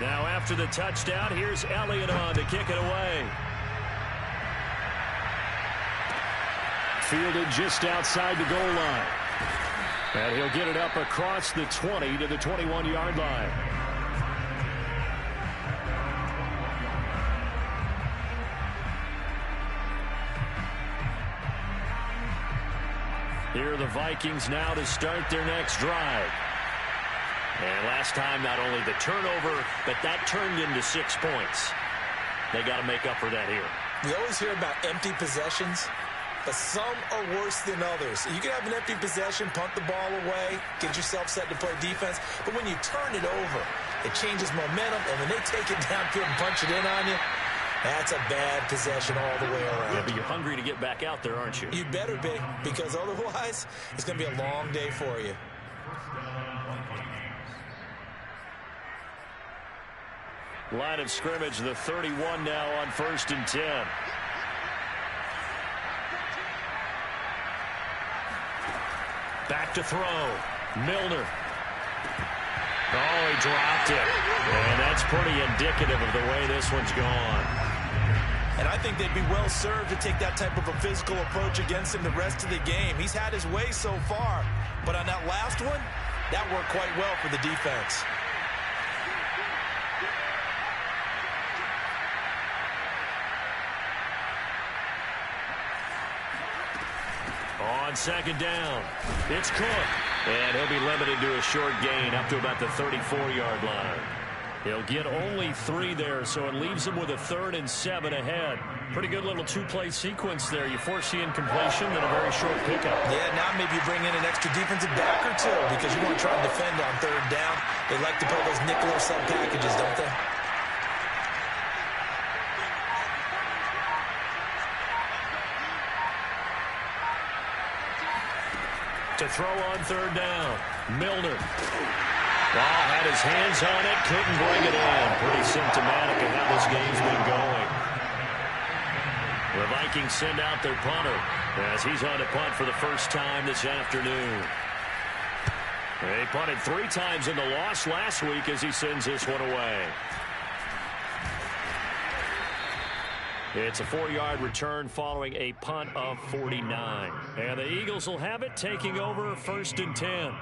Now after the touchdown, here's Elliott on to kick it away. Fielded just outside the goal line. And he'll get it up across the 20 to the 21-yard line. Here are the Vikings now to start their next drive. And last time, not only the turnover, but that turned into 6 points. They got to make up for that here. We always hear about empty possessions, but some are worse than others. You can have an empty possession, punt the ball away, get yourself set to play defense, but when you turn it over, it changes momentum, and when they take it downfield and punch it in on you, that's a bad possession all the way around. Yeah, but you're hungry to get back out there, aren't you? You better be, because otherwise, it's going to be a long day for you. Line of scrimmage, the 31 now on 1st and 10. Back to throw. Milner. Oh, he dropped it. And that's pretty indicative of the way this one's gone. And I think they'd be well served to take that type of a physical approach against him the rest of the game. He's had his way so far, but on that last one, that worked quite well for the defense. On 2nd down, it's Cook. And he'll be limited to a short gain up to about the 34-yard line. He'll get only 3 there, so it leaves him with a 3rd and 7 ahead. Pretty good little 2-play sequence there. You force the incompletion, then a very short pickup. Yeah, now maybe you bring in an extra defensive back or two because you want to try and defend on 3rd down. They like to play those nickel or sub packages, don't they? To throw on 3rd down, Milner. Ball had his hands on it, couldn't bring it in. Pretty symptomatic of how this game's been going. The Vikings send out their punter as he's on to punt for the first time this afternoon. They punted 3 times in the loss last week as he sends this one away. It's a 4-yard return following a punt of 49. And the Eagles will have it, taking over 1st and 10.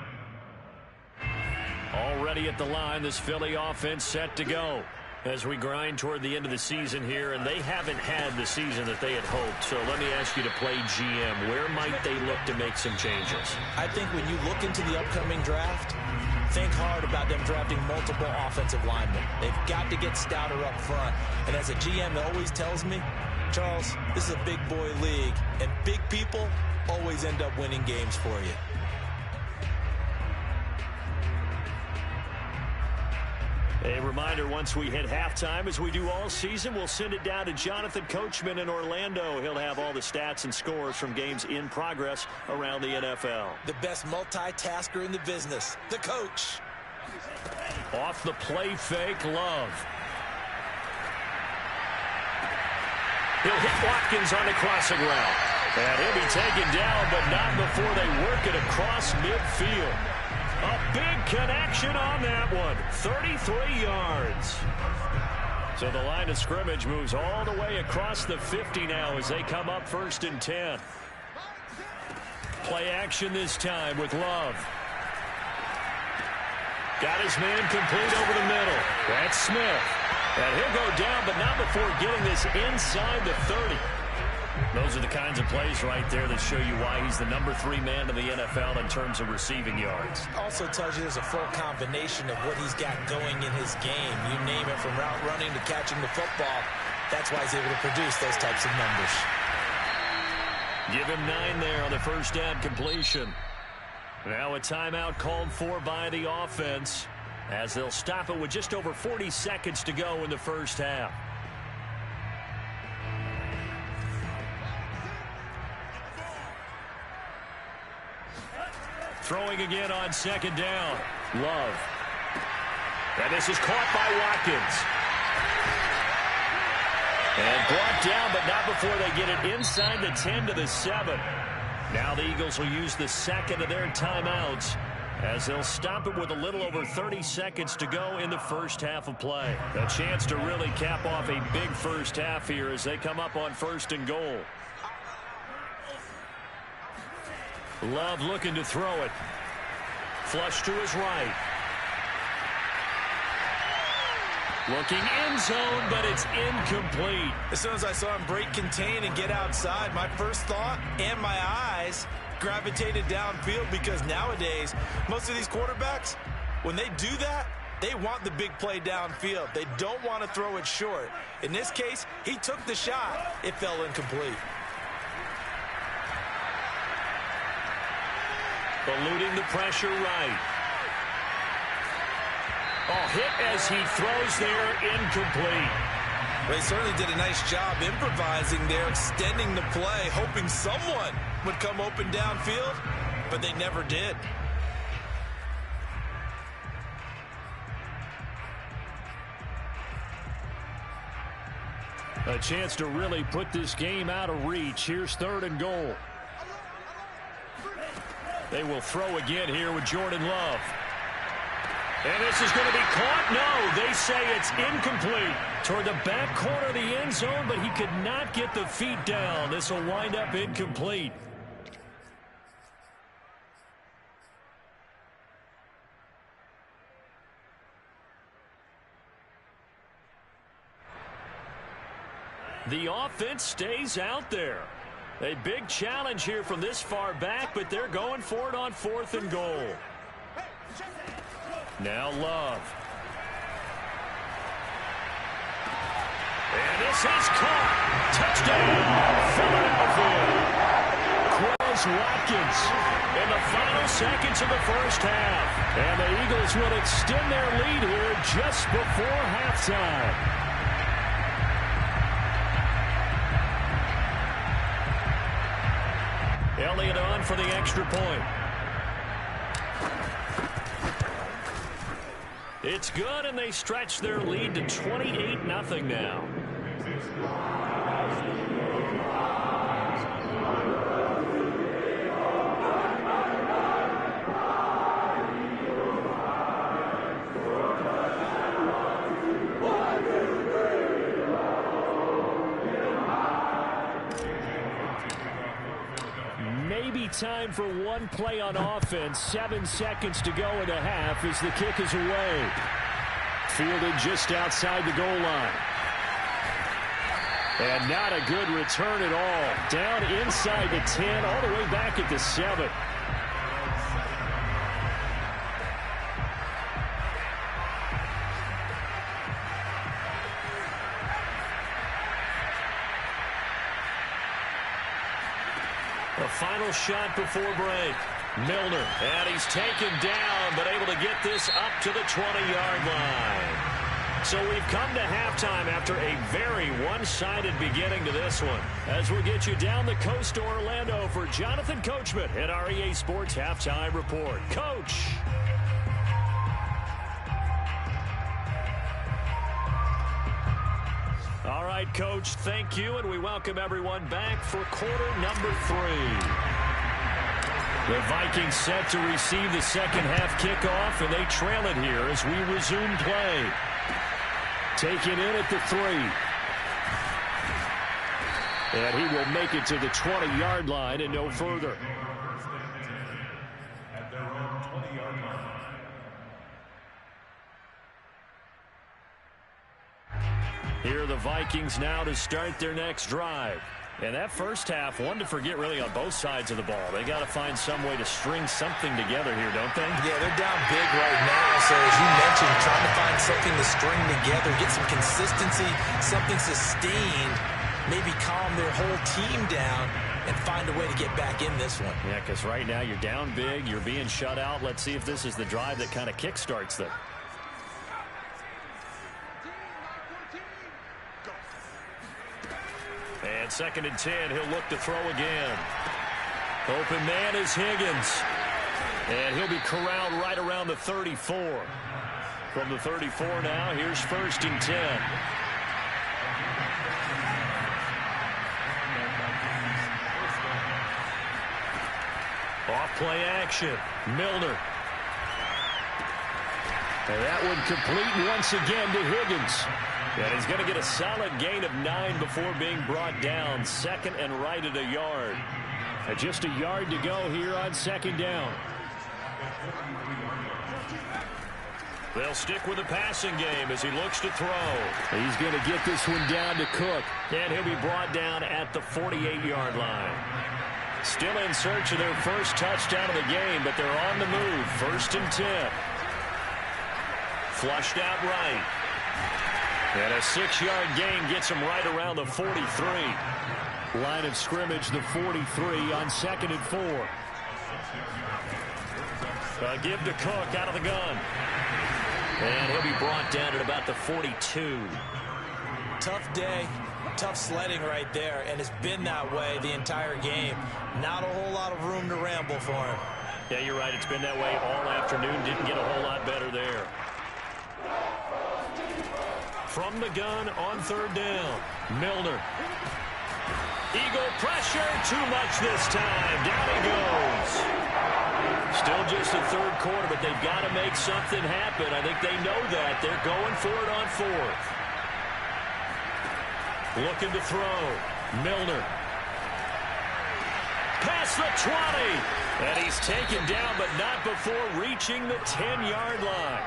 Already at the line, this Philly offense set to go as we grind toward the end of the season here, and they haven't had the season that they had hoped. So let me ask you to play GM. Where might they look to make some changes? I think when you look into the upcoming draft, think hard about them drafting multiple offensive linemen. They've got to get stouter up front. And as a GM, it always tells me, Charles, this is a big boy league, and big people always end up winning games for you. A reminder, once we hit halftime, as we do all season, we'll send it down to Jonathan Coachman in Orlando. He'll have all the stats and scores from games in progress around the NFL. The best multitasker in the business, the coach. Off the play fake, Love. He'll hit Watkins on the crossing route. And he'll be taken down, but not before they work it across midfield. A big connection on that one. 33 yards. So the line of scrimmage moves all the way across the 50 now as they come up 1st and 10. Play action this time with Love. Got his man complete over the middle. That's Smith. And he'll go down, but not before getting this inside the 30. Those are the kinds of plays right there that show you why he's the number 3 man in the NFL in terms of receiving yards. Also tells you there's a full combination of what he's got going in his game. You name it, from route running to catching the football. That's why he's able to produce those types of numbers. Give him 9 there on the first down completion. Now a timeout called for by the offense as they'll stop it with just over 40 seconds to go in the first half. Throwing again on 2nd down. Love. And this is caught by Watkins. And brought down, but not before they get it inside the 10 to the 7. Now the Eagles will use the second of their timeouts as they'll stop it with a little over 30 seconds to go in the first half of play. A chance to really cap off a big first half here as they come up on 1st and goal. Love looking to throw it. Flush to his right. Looking end zone, but it's incomplete. As soon as I saw him break contain and get outside, my first thought and my eyes gravitated downfield, because nowadays, most of these quarterbacks, when they do that, they want the big play downfield. They don't want to throw it short. In this case, he took the shot. It fell incomplete. Eluding the pressure right. Oh, hit as he throws there, incomplete. Well, he certainly did a nice job improvising there, extending the play, hoping someone would come open downfield, but they never did. A chance to really put this game out of reach. Here's 3rd and goal. They will throw again here with Jordan Love. And this is going to be caught. No, they say it's incomplete. Toward the back corner of the end zone, but he could not get the feet down. This will wind up incomplete. The offense stays out there. A big challenge here from this far back, but they're going for it on 4th and goal. Now Love. And this is caught. Touchdown, Philadelphia. Quez Watkins in the final seconds of the first half. And the Eagles will extend their lead here just before halftime. Elliott on for the extra point. It's good, and they stretch their lead to 28-0 now. Time for one play on offense. 7 seconds to go in the half as the kick is away. Fielded just outside the goal line. And not a good return at all. Down inside the 10, all the way back at the 7. Final shot before break. Milner, and he's taken down, but able to get this up to the 20-yard line. So we've come to halftime after a very one-sided beginning to this one. As we'll get you down the coast to Orlando for Jonathan Coachman at our EA Sports Halftime Report. Coach. All right, Coach, thank you, and we welcome everyone back for quarter number 3. The Vikings set to receive the second half kickoff, and they trail it here as we resume play. Taken in at the 3. And he will make it to the 20-yard line and no further. Here are the Vikings now to start their next drive. And that first half, one to forget really on both sides of the ball. They got to find some way to string something together here, don't they? Yeah, they're down big right now. So as you mentioned, trying to find something to string together, get some consistency, something sustained, maybe calm their whole team down and find a way to get back in this one. Yeah, because right now you're down big, you're being shut out. Let's see if this is the drive that kind of kickstarts them. And 2nd and 10, he'll look to throw again. Open man is Higgins. And he'll be corralled right around the 34. From the 34 now, here's 1st and 10. Off play action. Milner. And that one complete once again to Higgins. And he's going to get a solid gain of 9 before being brought down. Second and right at a yard. And just a yard to go here on second down. They'll stick with the passing game as he looks to throw. He's going to get this one down to Cook. And he'll be brought down at the 48-yard line. Still in search of their first touchdown of the game, but they're on the move. 1st and 10. Flushed out right. And a 6-yard gain gets him right around the 43. Line of scrimmage, the 43 on 2nd and 4. Give to Cook out of the gun. And he'll be brought down at about the 42. Tough day, tough sledding right there, and it's been that way the entire game. Not a whole lot of room to ramble for him. Yeah, you're right. It's been that way all afternoon. Didn't get a whole lot better there. From the gun on 3rd down, Milner. Eagle pressure, too much this time. Down he goes. Still just the 3rd quarter, but they've got to make something happen. I think they know that. They're going for it on 4th. Looking to throw. Milner. Past the 20. And he's taken down, but not before reaching the 10-yard line.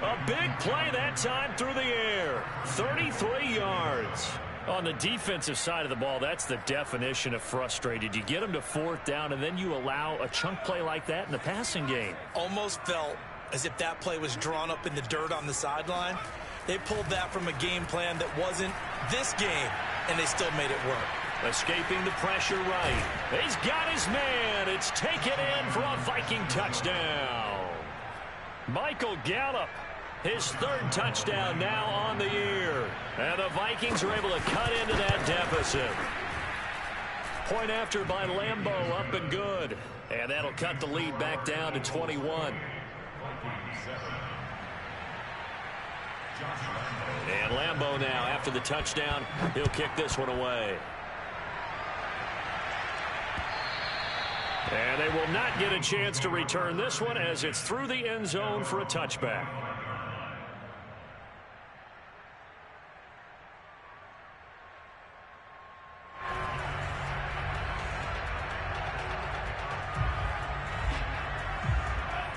A big play that time through the air. 33 yards. On the defensive side of the ball, that's the definition of frustrated. You get them to 4th down, and then you allow a chunk play like that in the passing game. Almost felt as if that play was drawn up in the dirt on the sideline. They pulled that from a game plan that wasn't this game, and they still made it work. Escaping the pressure right. He's got his man. It's taken in for a Viking touchdown. Michael Gallup. His 3rd touchdown now on the year. And the Vikings are able to cut into that deficit. Point after by Lambeau, up and good. And that'll cut the lead back down to 21. And Lambeau now, after the touchdown, he'll kick this one away. And they will not get a chance to return this one as it's through the end zone for a touchback.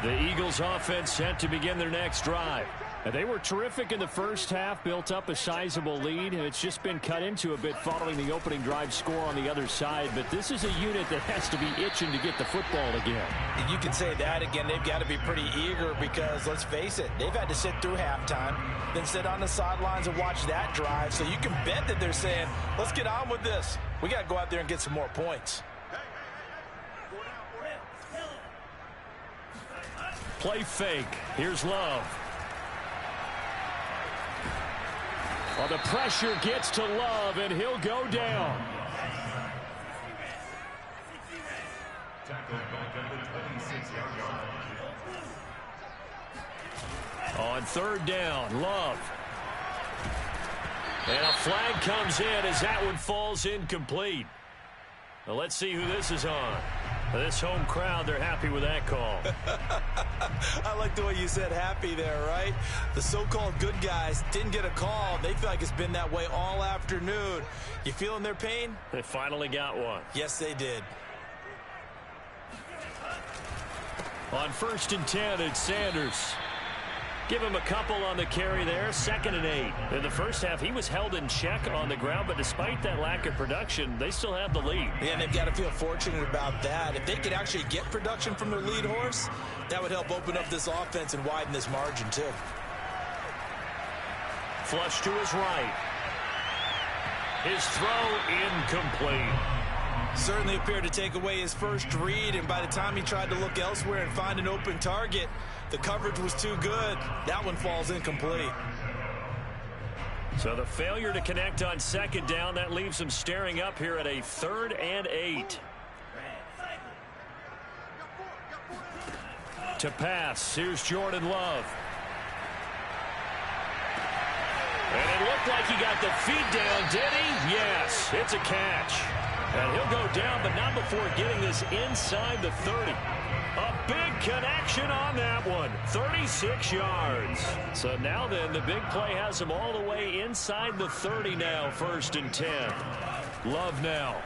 The Eagles offense set to begin their next drive. They were terrific in the first half, built up a sizable lead, and it's just been cut into a bit following the opening drive score on the other side. But this is a unit that has to be itching to get the football again. And you can say that again. They've got to be pretty eager because, let's face it, they've had to sit through halftime, then sit on the sidelines and watch that drive. So you can bet that they're saying, let's get on with this. We got to go out there and get some more points. Play fake. Here's Love. Well, the pressure gets to Love, and he'll go down. On 3rd down, Love. And a flag comes in as that one falls incomplete. Well, let's see who this is on. This home crowd, they're happy with that call. I like the way you said happy there, right? The so-called good guys didn't get a call. They feel like it's been that way all afternoon. You feeling their pain? They finally got one. Yes, they did. On 1st and 10, it's Sanders. Give him a couple on the carry there. 2nd and 8. In the first half, he was held in check on the ground, but despite that lack of production, they still have the lead. Yeah, and they've got to feel fortunate about that. If they could actually get production from their lead horse, that would help open up this offense and widen this margin, too. Flush to his right. His throw incomplete. Certainly appeared to take away his first read, and by the time he tried to look elsewhere and find an open target, the coverage was too good. That one falls incomplete. So the failure to connect on 2nd down, that leaves him staring up here at a 3rd and 8. To pass, here's Jordan Love. And it looked like he got the feet down, did he? Yes, it's a catch. And he'll go down, but not before getting this inside the 30. A big connection on that one. 36 yards. So now then, the big play has him all the way inside the 30 now, 1st and 10. Love now.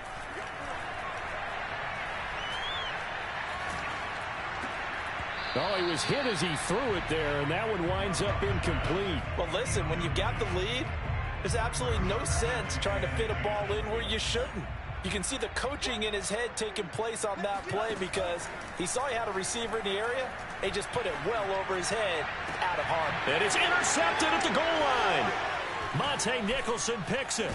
Oh, he was hit as he threw it there, and that one winds up incomplete. Well, listen, when you've got the lead, there's absolutely no sense trying to fit a ball in where you shouldn't. You can see the coaching in his head taking place on that play because he saw he had a receiver in the area. They just put it well over his head, out of harm. And it's intercepted at the goal line. Monte Nicholson picks it.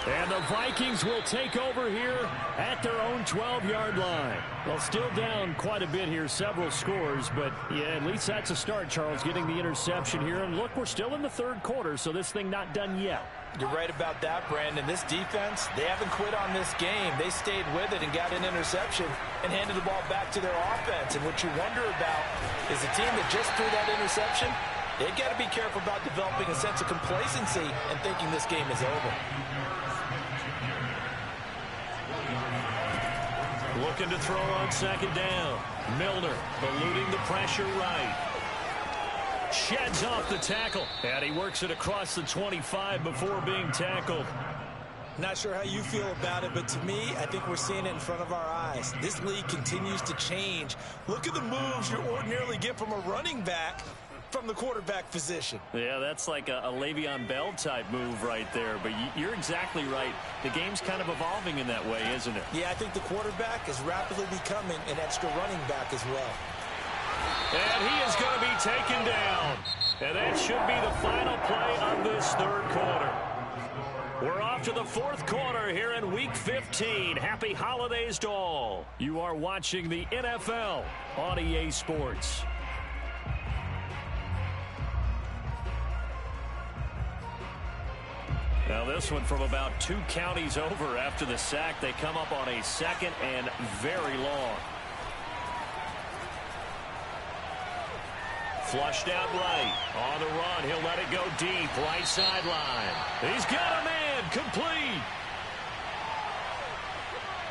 And the Vikings will take over here at their own 12-yard line. Well, still down quite a bit here, several scores, but yeah, at least that's a start, Charles, getting the interception here. And look, we're still in the 3rd quarter, so this thing not done yet. You're right about that, Brandon. This defense, they haven't quit on this game. They stayed with it and got an interception and handed the ball back to their offense. And what you wonder about is the team that just threw that interception, they've got to be careful about developing a sense of complacency and thinking this game is over. Looking to throw on 2nd down. Milner eluding the pressure right. Sheds off the tackle. And he works it across the 25 before being tackled. Not sure how you feel about it, but to me, I think we're seeing it in front of our eyes. This league continues to change. Look at the moves you ordinarily get from a running back from the quarterback position. Yeah, that's like a Le'Veon Bell type move right there. But you're exactly right. The game's kind of evolving in that way, isn't it? Yeah, I think the quarterback is rapidly becoming an extra running back as well. And he is going to be taken down. And that should be the final play of this 3rd quarter. We're off to the 4th quarter here in Week 15. Happy holidays to all. You are watching the NFL on EA Sports. Now this one from about 2 counties over after the sack. They come up on a 2nd and very long. Flushed out right. On the run. He'll let it go deep. Right sideline. He's got a man. Complete.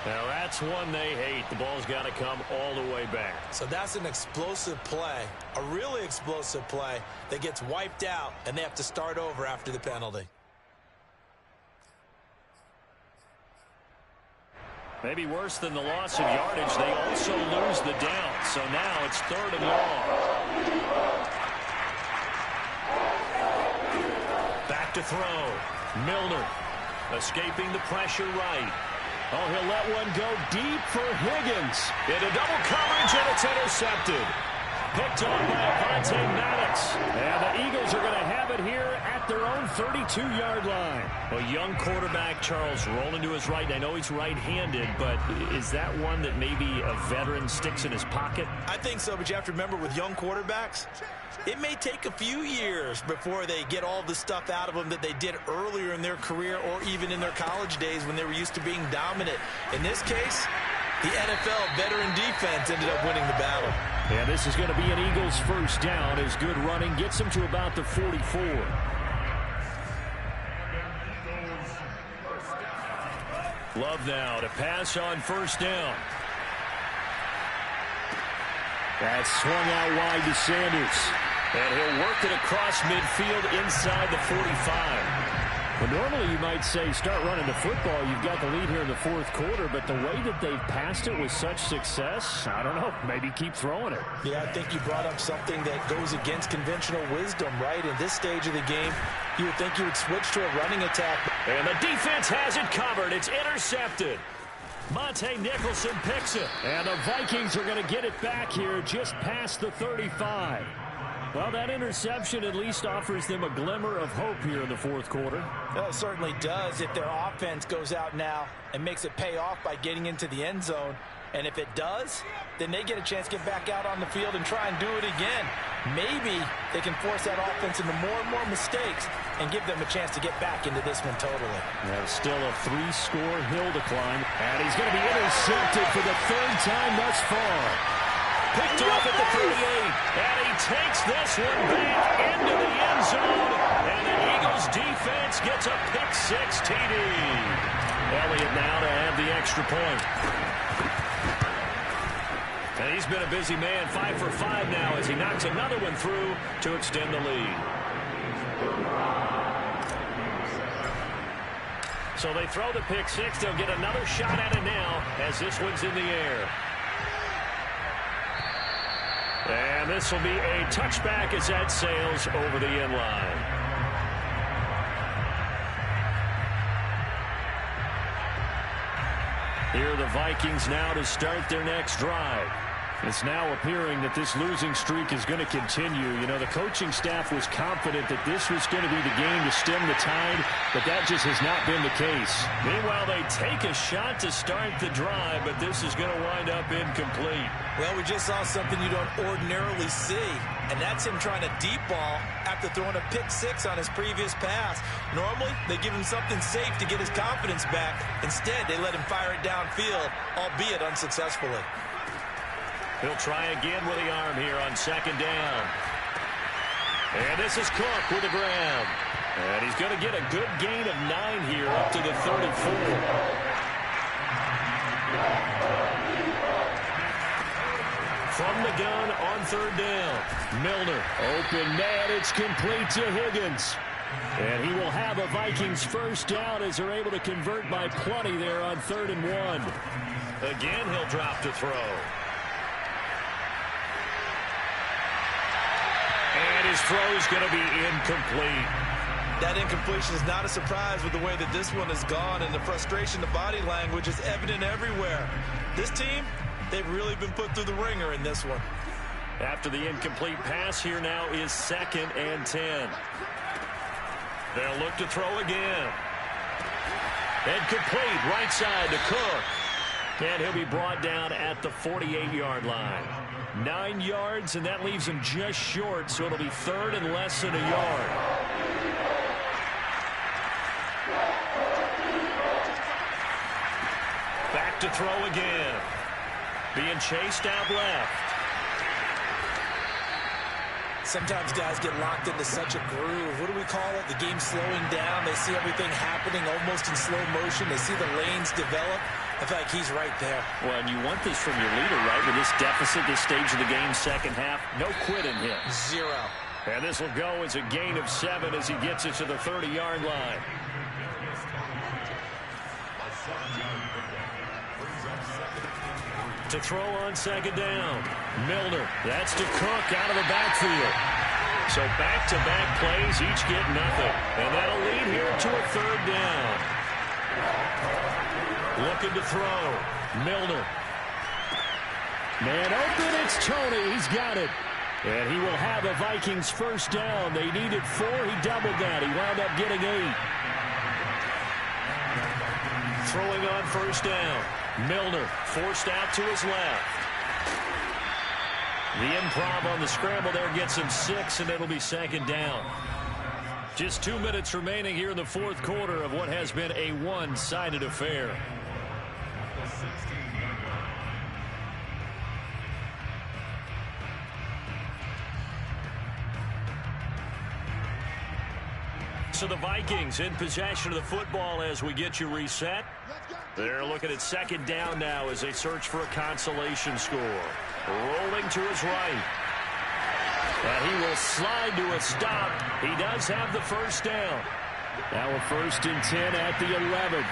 Now that's one they hate. The ball's got to come all the way back. So that's an explosive play. A really explosive play that gets wiped out, and they have to start over after the penalty. Maybe worse than the loss of yardage, they also lose the down. So now it's 3rd and long. Back to throw. Milner escaping the pressure right. Oh, he'll let one go deep for Higgins. Into double coverage, and it's intercepted. Picked off by Avonte Maddox. And the Eagles are going to have it here at their own 32-yard line. A young quarterback, Charles, rolling to his right. I know he's right-handed, but is that one that maybe a veteran sticks in his pocket? I think so, but you have to remember with young quarterbacks, it may take a few years before they get all the stuff out of them that they did earlier in their career or even in their college days when they were used to being dominant. In this case, the NFL veteran defense ended up winning the battle. Yeah, this is going to be an Eagles 1st down as good running gets them to about the 44. Love now to pass on 1st down. That's swung out wide to Sanders. And he'll work it across midfield inside the 45. Well, normally you might say start running the football. You've got the lead here in the 4th quarter, but the way that they've passed it with such success, I don't know, maybe keep throwing it. Yeah, I think you brought up something that goes against conventional wisdom, right? In this stage of the game, you would think you would switch to a running attack. And the defense has it covered. It's intercepted. Monte Nicholson picks it. And the Vikings are going to get it back here just past the 35. Well, that interception at least offers them a glimmer of hope here in the 4th quarter. Well, it certainly does if their offense goes out now and makes it pay off by getting into the end zone. And if it does, then they get a chance to get back out on the field and try and do it again. Maybe they can force that offense into more and more mistakes and give them a chance to get back into this one totally. Now still a 3-score hill to climb. And he's going to be intercepted for the 3rd time thus far. Picked off at the 38, and he takes this one back into the end zone, and the Eagles defense gets a pick-6 TD. Elliott now to have the extra point. And he's been a busy man, 5 for 5 now as he knocks another one through to extend the lead. So they throw the pick six. They'll get another shot at it now as this one's in the air. And this will be a touchback as that sails over the end line. Here are the Vikings now to start their next drive. It's now appearing that this losing streak is going to continue. You know, the coaching staff was confident that this was going to be the game to stem the tide, but that just has not been the case. Meanwhile, they take a shot to start the drive, but this is going to wind up incomplete. Well, we just saw something you don't ordinarily see, and that's him trying to deep ball after throwing a pick six on his previous pass. Normally, they give him something safe to get his confidence back. Instead, they let him fire it downfield, albeit unsuccessfully. He'll try again with the arm here on second down. And this is Cook with the grab. And he's going to get a good gain of 9 here up to the 34. From the gun on third down. Milner, open man, it's complete to Higgins. And he will have a Vikings first down as they're able to convert by plenty there on 3rd and 1. Again, he'll drop to throw. And his throw is going to be incomplete. That incompletion is not a surprise with the way that this one has gone, and the frustration, the body language is evident everywhere. This team, they've really been put through the ringer in this one. After the incomplete pass, here now is 2nd and 10. They'll look to throw again. And complete right side to Cook. And he'll be brought down at the 48-yard line. 9 yards, and that leaves him just short, so it'll be 3rd and less than a yard. Back to throw again. Being chased out left. Sometimes guys get locked into such a groove. What do we call it? The game slowing down. They see everything happening almost in slow motion. They see the lanes develop. I feel like he's right there. Well, and you want this from your leader, right? With this deficit, this stage of the game, second half, no quitting him. 0. And this will go as a gain of 7 as he gets it to the 30-yard line. To throw on second down. Milner, that's to Cook out of the backfield. So back-to-back plays, each get nothing. And that'll lead here to a 3rd down. Looking to throw. Milner. Man open, it's Tony. He's got it. And he will have a Vikings first down. They needed 4. He doubled that. He wound up getting 8. Throwing on first down. Milner forced out to his left. The improv on the scramble there gets him 6, and it'll be 2nd down. Just 2 minutes remaining here in the 4th quarter of what has been a one-sided affair. So the Vikings in possession of the football as we get you reset. They're looking at 2nd down now as they search for a consolation score. Rolling to his right. And he will slide to a stop. He does have the first down. Now a 1st and 10 at the 11.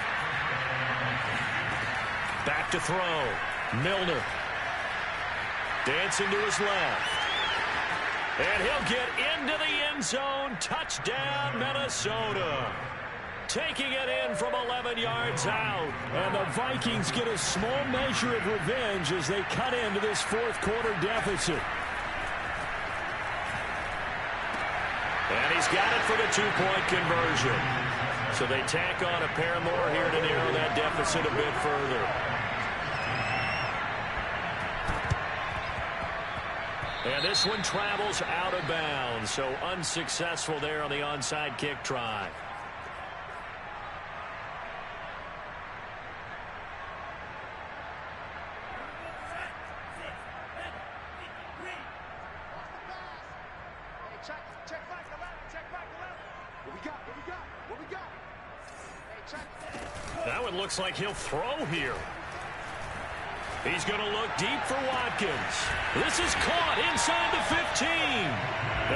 Back to throw. Milner. Dancing to his left. And he'll get into the end zone. Touchdown, Minnesota. Taking it in from 11 yards out. And the Vikings get a small measure of revenge as they cut into this 4th quarter deficit. And he's got it for the 2-point conversion. So they tack on a pair more here to narrow that deficit a bit further. And this one travels out of bounds, so unsuccessful there on the onside kick try. That one looks like he'll throw here. He's going to look deep for Watkins. This is caught inside the 15.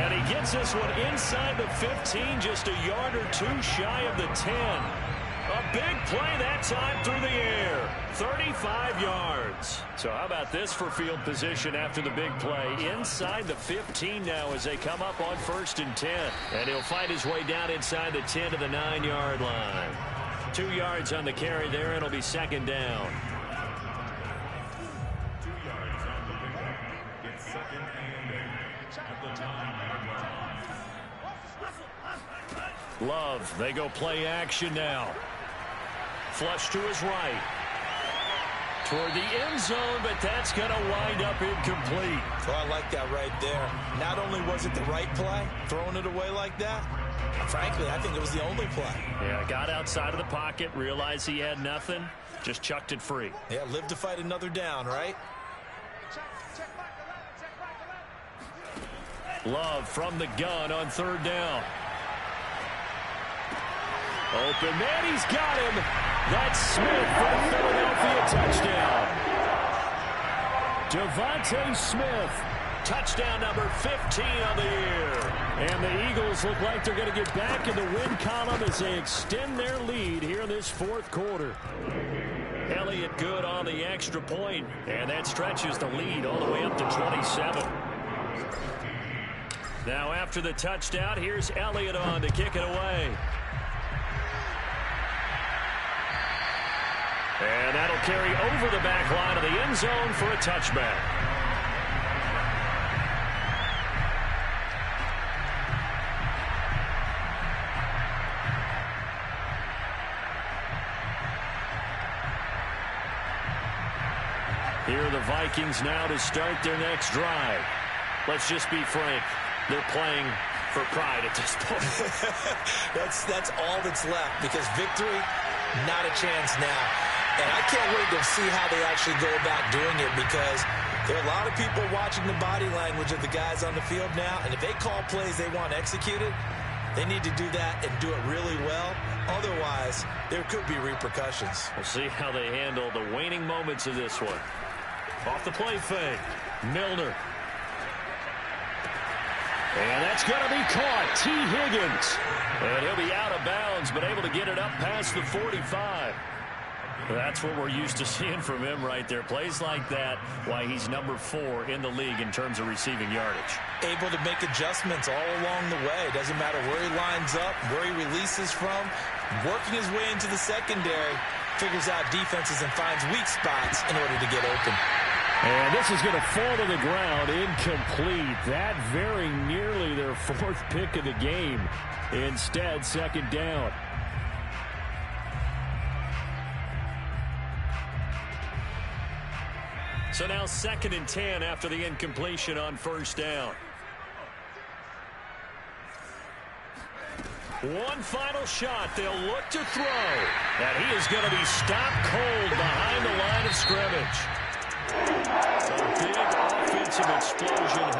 And he gets this one inside the 15, just a yard or two shy of the 10. A big play that time through the air. 35 yards. So how about this for field position after the big play? Inside the 15 now as they come up on 1st and 10. And he'll fight his way down inside the 10 to the 9-yard line. 2 yards on the carry there, and it'll be 2nd down. Love, they go play action now. Flush to his right. Toward the end zone, but that's going to wind up incomplete. Well, I like that right there. Not only was it the right play, throwing it away like that, frankly, I think it was the only play. Yeah, got outside of the pocket, realized he had nothing, just chucked it free. Yeah, live to fight another down, right? Love from the gun on 3rd down. Open man, he's got him. That's Smith for the Philadelphia touchdown. Devontae Smith, touchdown number 15 on the year. And the Eagles look like they're going to get back in the win column as they extend their lead here in this 4th quarter. Elliott good on the extra point, and that stretches the lead all the way up to 27. Now after the touchdown, here's Elliott on to kick it away. And that'll carry over the back line of the end zone for a touchback. Here are the Vikings now to start their next drive. Let's just be frank. They're playing for pride at this point. That's all that's left, because victory, not a chance now. And I can't wait to see how they actually go about doing it, because there are a lot of people watching the body language of the guys on the field now, and if they call plays they want executed, they need to do that and do it really well. Otherwise, there could be repercussions. We'll see how they handle the waning moments of this one. Off the play fake, Milner. And that's going to be caught. T. Higgins. And he'll be out of bounds, but able to get it up past the 45. That's what we're used to seeing from him right there. Plays like that, why he's number 4 in the league in terms of receiving yardage. Able to make adjustments all along the way. Doesn't matter where he lines up, where he releases from. Working his way into the secondary, figures out defenses and finds weak spots in order to get open. And this is going to fall to the ground, incomplete. That very nearly their 4th pick of the game. Instead, 2nd down. So now 2nd and 10 after the incompletion on 1st down. One final shot. They'll look to throw. And he is going to be stopped cold behind the line of scrimmage. A big offensive explosion helped